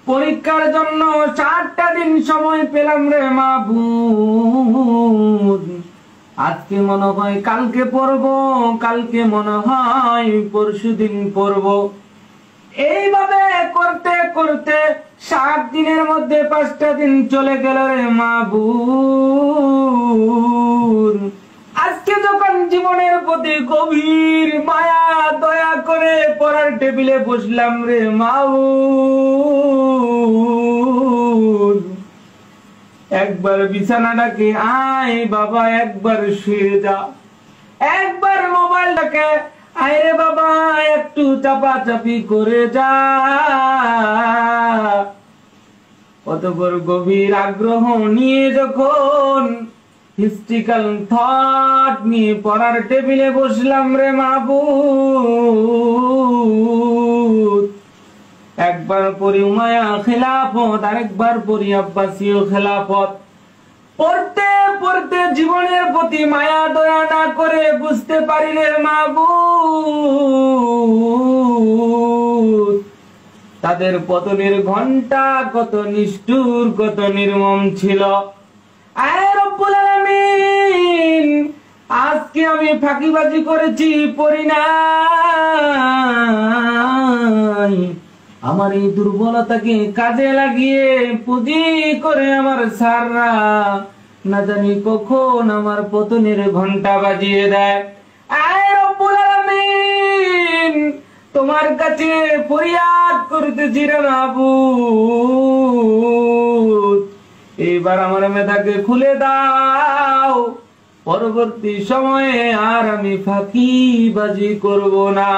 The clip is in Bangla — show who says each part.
Speaker 1: পরীক্ষার জন্য 4টা দিন সময় পেলাম রে মাবুদ। আজকে মনে হয় কালকে পড়বো, কালকে মনে হয় পরশুদিন পড়বো। এইভাবে করতে করতে 7 দিনের মধ্যে 5টা দিন চলে গেল রে মাবুদ। আজকে যখন জীবনের প্রতি গভীর মায়া দয়া করে পড়ার টেবিলে বসলাম রে মাবুদ, একবার বিছানাটাকে আয় বাবা, একবার শুয়ে যা, একবার মোবাইলটাকে আয় রে বাবা একটু চাপাচাপি করে যা। অতঃপর গভীর আগ্রহ নিয়ে যখন হিস্ট্রিক্যাল থট নিয়ে পড়ার টেবিলে বসলাম রে মাবুদ, একবার পড়ি উমাইয়া খেলাফত, আরেকবার পড়ি আব্বাসীয় খেলাফত। পড়তে পড়তে জীবনের প্রতি মায়া দয়া না করে বুঝতে পারি রে মাবুদ, তাদের পতনের ঘন্টা কত নিষ্ঠুর, কত নির্মম ছিল। আয় রব্বুল আলামিন, আজকে আমি ফাঁকিবাজি করেছি, পড়ি নাই, আমার এই দুর্বলতাকে কাজে লাগিয়ে পুঁজি করে আমার সাররা না জানি কখন আমার পতনের ঘন্টা বাজিয়ে দেয়। আয় রব্বুল আলামিন, তোমার কাছে ফরিয়াদ করতেছি রে মাবুদ, এবার আমার মেধাকে খুলে দাও, পরবর্তী সময়ে আর আমি ফাঁকিবাজি করব না।